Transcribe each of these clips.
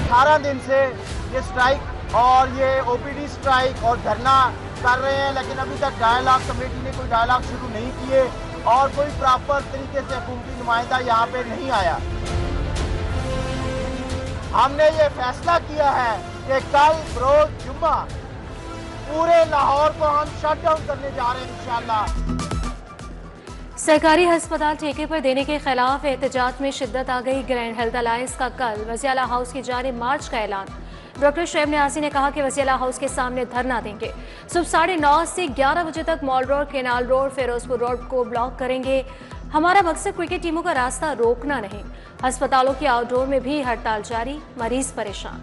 18 दिन से ये स्ट्राइक और ये ओपीडी स्ट्राइक और धरना कर रहे हैं, लेकिन अभी तक डायलॉग कमेटी ने कोई डायलॉग शुरू नहीं किए और कोई प्रॉपर तरीके से हुकूमती नुमाइंदा यहाँ पे नहीं आया। हमने ये फैसला किया है कि कल बरोज जुम्मा पूरे लाहौर को हम शट डाउन करने जा रहे हैं इंशाअल्लाह। सरकारी अस्पताल ठेके पर देने के खिलाफ एहतजाज में शिद्दत आ गई। ग्रैंड हेल्थ अलायंस का कल वज़ीर-ए-आला हाउस की जानिब मार्च का ऐलान। डॉक्टर शुएब नियाज़ी ने कहा कि वज़ीर-ए-आला हाउस के सामने धरना देंगे। सुबह 9:30 से 11 बजे तक mall road, canal road, Firozpur road को ब्लॉक करेंगे। हमारा मकसद क्रिकेट टीमों का रास्ता रोकना नहीं। अस्पतालों की आउटडोर में भी हड़ताल जारी, मरीज परेशान।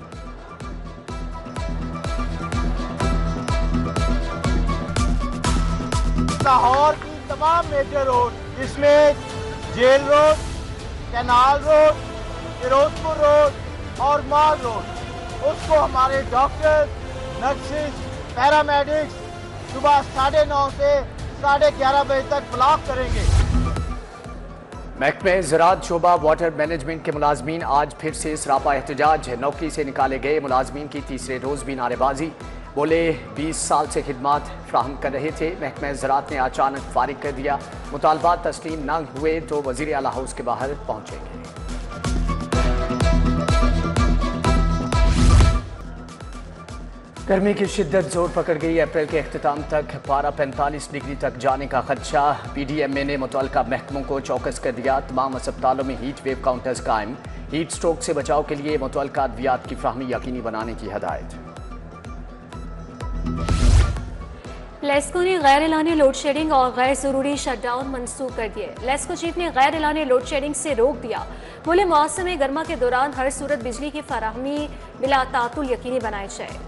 लाहौर की तमाम मेजर रोड जिसमें jail road, canal road, Firozpur road और मॉल रोड, उसको हमारे डॉक्टर, नर्सेज, पैरामेडिक्स सुबह 9:30 से 11:30 बजे तक ब्लॉक करेंगे। महकमे ज़राअत शोबा वाटर मैनेजमेंट के मुलाजमीन आज फिर से सरापा एहतजाज। नौकरी से निकाले गए मुलाजमीन की तीसरे रोज भी नारेबाजी। बोले 20 साल से खिदमात फ्राहम कर रहे थे, महकमे ज़राअत ने अचानक फारिग कर दिया। मुतालबात तस्लीम न हुए तो वज़ीर-ए-आला हाउस के बाहर पहुंचेंगे। गर्मी की शिद्दत जोर पकड़ गई। अप्रैल के अख्तिताम तक पारा 45 डिग्री तक जाने का खदशा। PDMA ने मुतल्लिका महकमों को चौकस कर दिया। तमाम अस्पतालों में हीट वेव काउंटर्स कायम। हीट स्ट्रोक से बचाव के लिए मुतल्लिका अद्वियात की फ्राहमी यकीनी बनाने की हदायत। लेस्को ने गैर एलानी लोड शेडिंग और गैर जरूरी शटडाउन मंसूख कर दिए। लेस्को चीफ ने गैर एलानी लोड शेडिंग से रोक दिया। बोले मौसम गर्मा के दौरान हर सूरत बिजली की फराहमी बिला तातुल यकीनी बनाई जाए।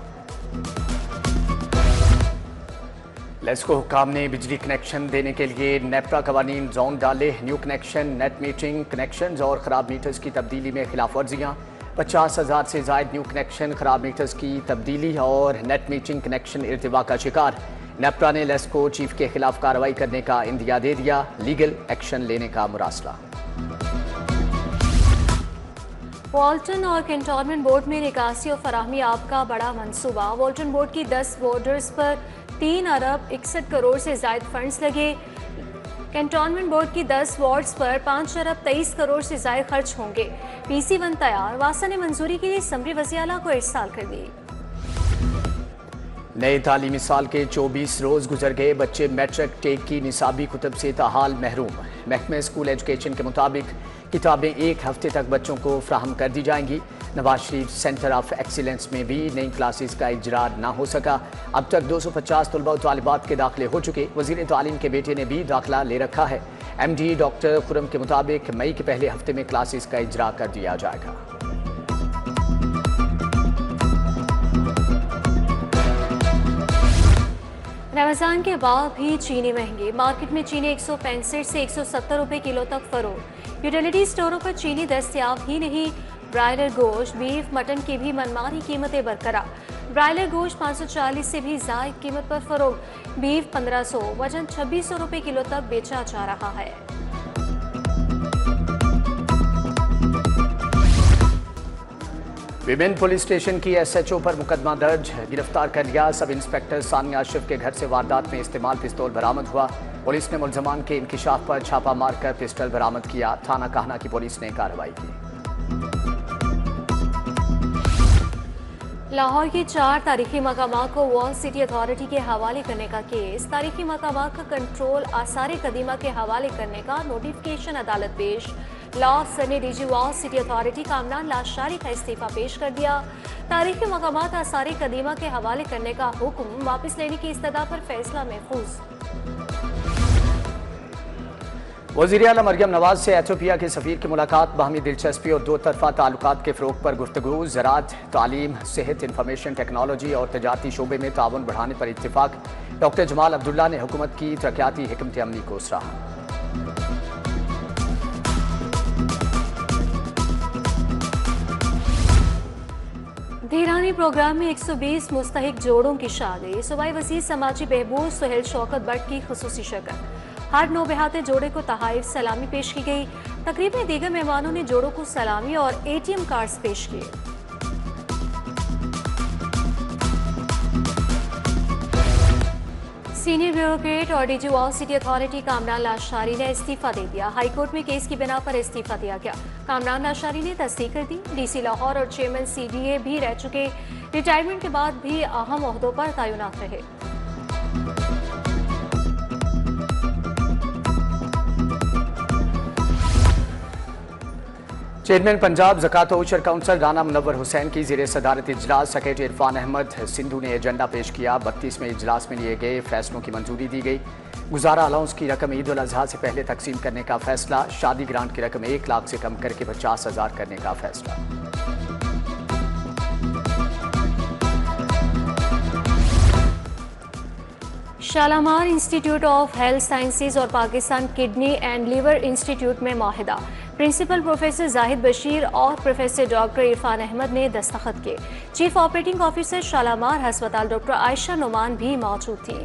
लेस्को हुक्काम ने बिजली कनेक्शन देने के लिए नेपरा कवानीन जोन डाले। New connection, net metering connection और खराब मीटर्स की तब्दीली में खिलाफ वर्जियाँ। 50,000 से ज़ायद न्यू कनेक्शन, खराब मीटर्स की तब्दीली और नेट मीटरिंग कनेक्शन इर्तिबा का शिकार। नेपरा ने लेस्को चीफ के खिलाफ कार्रवाई करने का इंदिया दे दिया। लीगल एक्शन लेने का मुरासला। वॉल्टन और कैंटोनमेंट बोर्ड में निकासी और फराहमी आब का बड़ा मंसूबा। वॉल्टन बोर्ड की 10 बोर्डर्स पर 3 अरब 61 करोड़ से जायद फंड्स लगे। कैंटोनमेंट बोर्ड की 10 वार्ड्स पर 5 अरब 23 करोड़ से जायद खर्च होंगे। PC1 तैयार। वासा ने मंजूरी के लिए असम्बली वज़ीर-ए-आला को इरसाल कर दी। नए तालीमी साल के 24 रोज गुजर गए। बच्चे मैट्रिक टेक की निसाबी कुतब से ताहाल महरूम। महकमे स्कूल एजुकेशन के मुताबिक किताबें 1 हफ्ते तक बच्चों को फ्राहम कर दी जाएंगी। Nawaz Sharif centre of excellence में भी नई क्लासेस का इजरा ना हो सका। अब तक 250 तलबा और तालिबात के दाखिले हो चुके। वजीर तालीम के बेटे ने भी दाखिला ले रखा है। MD डॉक्टर खुरम के मुताबिक मई के पहले हफ्ते में क्लासेस का इजरा कर दिया जाएगा। रमजान के बाद भी चीनी महंगी। मार्केट में चीनी 165 से 170 रुपए किलो तक फरोख्त। यूटिलिटी स्टोरों पर चीनी दस्तयाब ही नहीं। ब्रायलर गोश्त, बीफ, मटन की भी मनमानी कीमतें बरकरार। ब्रायलर गोश्त 540 से भी ज़ायद कीमत पर फरोख्त। बीफ 1500, वजन 2600 रुपए किलो तक बेचा जा रहा है। विमेन पुलिस स्टेशन की SHO पर मुकदमा दर्ज। गिरफ्तार कर लिया। सब इंस्पेक्टर सानिया अशरफ के घर से वारदात में इस्तेमाल पिस्तौल बरामद हुआ। पुलिस ने मुलजमान के इंकिशाफ पर छापा मारकर पिस्टल बरामद किया। थाना काहना की पुलिस ने कार्रवाई की। लाहौर के 4 तारीखी मकामात को वॉल सिटी अथॉरिटी के हवाले करने का केस। तारीखी मकामात का कंट्रोल आसार कदीमा के हवाले करने का नोटिफिकेशन अदालत पेश। लॉ अफसर ने DG wall city authority Kamran Lashari का इस्तीफा पेश कर दिया। तारीखी मकामात आसार कदीमा के हवाले करने का हुक्म वापस लेने की इस्तदा पर फैसला महफूज। वज़ीर-ए-आला मरियम नवाज से एथियोपिया के सफ़ीर की मुलाकात। बाहमी दिलचस्पी और 2 तरफ़ा ताल्लुकात के फ़रोग़ पर गुफ्तगू। ज़राअत, तालीम, सेहत, इंफॉर्मेशन टेक्नोलॉजी और तजारती शोबे में ताउन बढ़ाने पर इत्तिफ़ाक। डॉक्टर जमाल अब्दुल्ला ने हुकूमत की तरक्याती हिकमत अमली को सराहा। धीरानी प्रोग्राम में 120 मुस्तहिक जोड़ों की शादी। सूबाई वज़ीर समाजी बहबूद सुहेल शौकत भट्ट की खुसूसी शिरकत। हर नौबहाते जोड़े को तहाइफ सलामी पेश की गई। तकरीब में दीगर मेहमानों ने जोड़ों को सलामी और ATM कार्ड्स पेश किए। सीनियर ब्यूरोक्रेट और DG wall city authority Kamran Lashari ने इस्तीफा दे दिया। हाईकोर्ट में केस की बिना पर इस्तीफा दिया गया। कामरान लाशारी ने तस्दीक कर दी। डीसी लाहौर और चेयरमैन सीडीए भी रह चुके, रिटायरमेंट के बाद भी अहम ओहदों पर तैनात रहे। चेयरमैन पंजाब ज़कात व उशर काउंसिल राना मुनव्वर हुसैन की ज़ेर सदारत इजलास सेक्रेटरी इरफान अहमद सिंधु ने एजेंडा पेश किया। 32वें इजलास में लिए गए फैसलों की मंजूरी दी गई। गुजारा अलाउंस की रकम ईद उल अजहा से पहले तकसीम करने का फैसला। शादी ग्रांट की रकम 1 लाख से कम करके 50,000 करने का फैसला। Shalamar institute of health sciences और Pakistan kidney and liver institute में माहिदा। प्रिंसिपल प्रोफेसर जाहिद बशीर और प्रोफेसर डॉक्टर इरफान अहमद ने दस्तखत किए। चीफ ऑपरेटिंग ऑफिसर शालामार अस्पताल डॉक्टर आयशा नुमान भी मौजूद थी।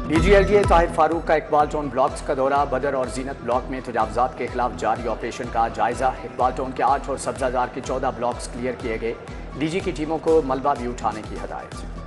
डीजीएलडीए ताहिर फारूक का इकबाल टाउन ब्लॉक्स का दौरा। बदर और जीनत ब्लॉक में तजावजात के खिलाफ जारी ऑपरेशन का जायजा। इकबाल टाउन के 8 और सब्जाजार के 14 ब्लॉक्स क्लियर किए गए। डीजी की टीमों को मलबा भी उठाने की हदायत।